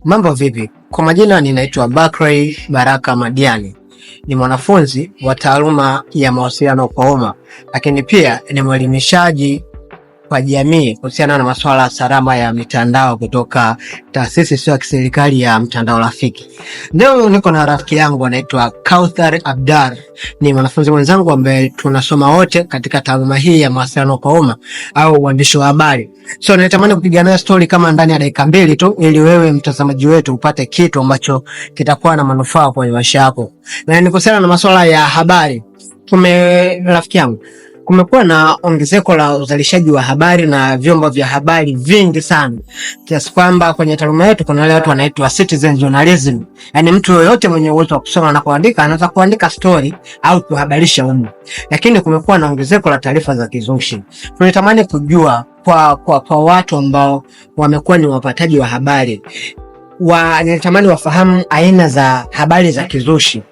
Mambo vipi? Kwa majina ninaitwa Bakray Baraka Madiani. Ni mwanafunzi wa taaluma ya mawasiliano kwa umma, lakini pia ni mwelimishaji kwa jamii kuhusiana na masuala ya salama ya mitandao kutoka taasisi sio ya kiserikali ya Mtandao Rafiki. Leo niko na rafiki yangu anaitwa Kauthar Abdar. Ni mwanafunzi mwenzangu ambaye tunasoma wote katika taaluma hii ya mawasiliano kwa umma au uandishi wa habari. So natamani kupiga naye story kama ndani ya dakika 2 tu, ili wewe mtazamaji wetu upate kitu ambacho kitakuwa na manufaa kwa maisha yako. Na ni kuhusiana na masuala ya habari. Rafiki yangu, kumekuwa na ongezeko la uzalishaji wa habari na vyombo vya habari vingi sana, kiasi kwamba kwenye taaluma yetu kuna wale watu wanaitwa citizen journalism. Yaani mtu yoyote mwenye uwezo wa kusoma na kuandika anaweza kuandika story au kuhabarisha umma. Lakini kumekuwa na ongezeko la taarifa za kizushi. Tunatamani kujua kwa watu ambao wamekuwa ni wapataji wa habari, wanatamani wafahamu aina za habari za kizushi.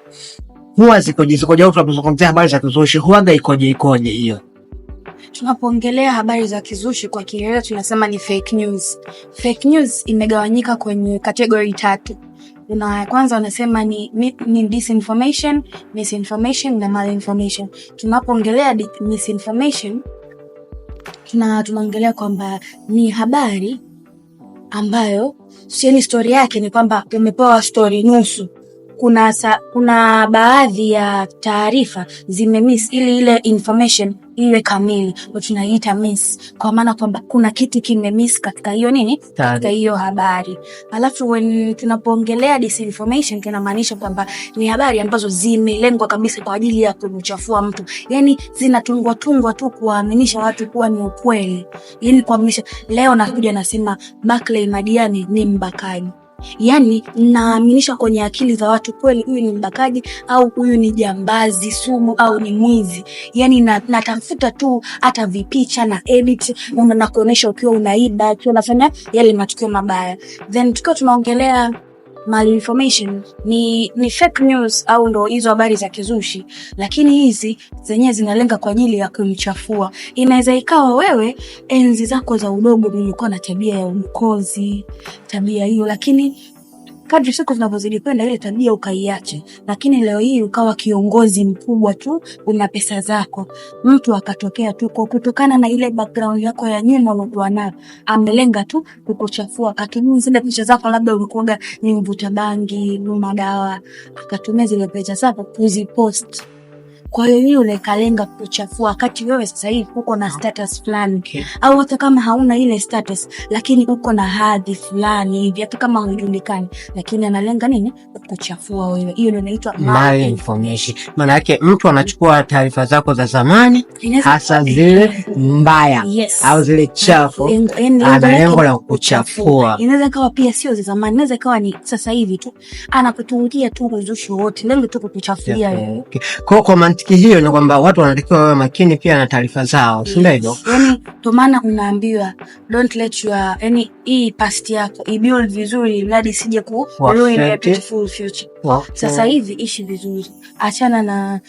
Huwa zikoje au tunapozungumzia habari za kizushi huaga ikoje hiyo? Tunapoongelea habari za kizushi kwa Kiingereza tunasema ni fake news. Fake news imegawanyika kwenye category 3. Na kwanza wanasema ni disinformation, misinformation na malinformation. Tunapoongelea misinformation tunaongelea kwamba ni habari ambayo sio story yake, ni kwamba umepewa story nusu. Kuna baadhi ya taarifa zimemiss ili ile information iwe kamili, ndio tunaita miss, kwa maana kwamba kuna kitu kimemiss katika hiyo katika hiyo habari. Alafu tunapoongelea disinformation tunamaanisha kwamba ni habari ambazo zimelengwa kabisa kwa ajili ya kumchafua mtu. Yaani zinatungwa tu kuwaaminisha watu kuwa ni ukweli. Yaani kuaminisha leo nakuja nasema Bakray Madiani ni mbakaji. Yaani naaminisha kwenye akili za watu kweli huyu ni mbakaji au huyu ni jambazi sumu au ni mwizi. Yaani natafuta tu hata vipicha na edit na kuonesha ukiwa unaiba, ukiwa unafanya yale matukio mabaya. Then tukiwa tunaongelea malinformation ni fake news au ndo hizo habari za kizushi, lakini hizi zenyewe zinalenga kwa ajili ya kumchafua. Inaweza ikawa wewe enzi zako za udogo ulikuwa na tabia ya ukozi, tabia hiyo, lakini kadri siku zinavyozidi kwenda ile tabia ukaiache, lakini leo hii ukawa kiongozi mkubwa tu, una pesa zako, mtu akatokea tu kutokana na ile background yako ya nyuma ulikuwa nayo, amelenga tu kukuchafua, akatumia zile picha zako, labda ulikuwa ni mvuta bangi, madawa, akatumia zile picha zako kuzipost. Kwa hiyo yule kalenga kuchafua, wakati wewe sasa hivi uko na status fulani. Au hata kama hauna ile status lakini uko na hadhi fulani hivi, hata kama hujulikani, lakini analenga kuchafua wewe. Hiyo ndio inaitwa malinformation. Maana yake mtu anachukua taarifa zako za zamani, hasa zile mbaya, au zile chafu, ana lengo la kuchafua. Inaweza kawa pia sio za zamani, inaweza kawa ni sasa hivi tu, anakutungia tu uzushi wote, lengo tu kukuchafulia wewe. Kwa mantiki hiyo ni kwamba watu wanatakiwa wawe makini pia na taarifa zao, si ndivyo? Yaani ndio maana unaambiwa don't let your hii past yako ibuild vizuri ili sije ruin your beautiful future. Sasa hivi ishi vizuri. Achana na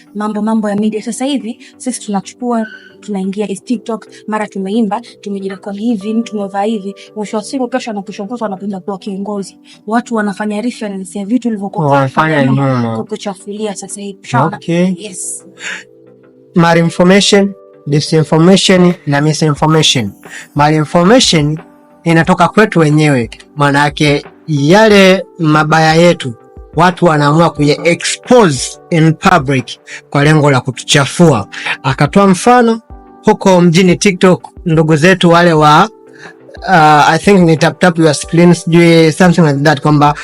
mambo ya media. Sasa hivi sisi tunachukua tunaingia TikTok, mara tumeimba, tumejirekodi hivi, mtu umevaa hivi, mwisho wa siku kesho anakushongozwa anapenda kuwa kiongozi. Watu wanafanya reference ya vitu vilivyokuwa wanafanya nyuma kukuchafulia sasa hivi. Yes. Malinformation, disinformation na misinformation. Malinformation inatoka kwetu wenyewe, maana yake yale mabaya yetu watu wanaamua kuya expose in public kwa lengo la kutuchafua. Akatoa mfano huko mjini TikTok, ndugu zetu wale wa I think ni tap your screen, something like that, kwamba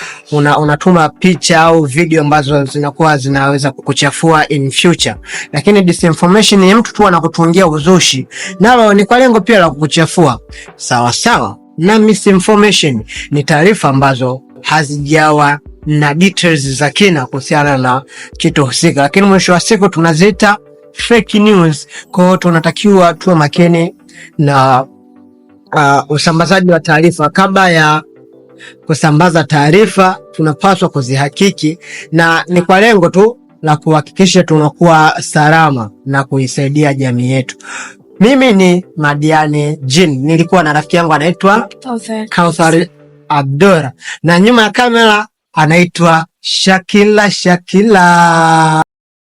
unatuma picha au video ambazo zinakuwa zinaweza kukuchafua in future. Lakini disinformation ni mtu tu anakutungia uzushi, nalo ni kwa lengo pia la kukuchafua. Sawa. Na misinformation ni taarifa ambazo hazijawa na details za kina kuhusiana na kitu husika, lakini mwisho wa siku tunaziita fake news. Kwa hiyo tunatakiwa tuwe makini na usambazaji wa taarifa. Kabla ya kusambaza taarifa tunapaswa kuzihakiki, na ni kwa lengo tu la kuhakikisha tunakuwa salama na kuisaidia jamii yetu. Mimi ni Madiani Jin, nilikuwa na rafiki yangu anaitwa Kauthar Abdora, na nyuma ya kamera anaitwa Shakila.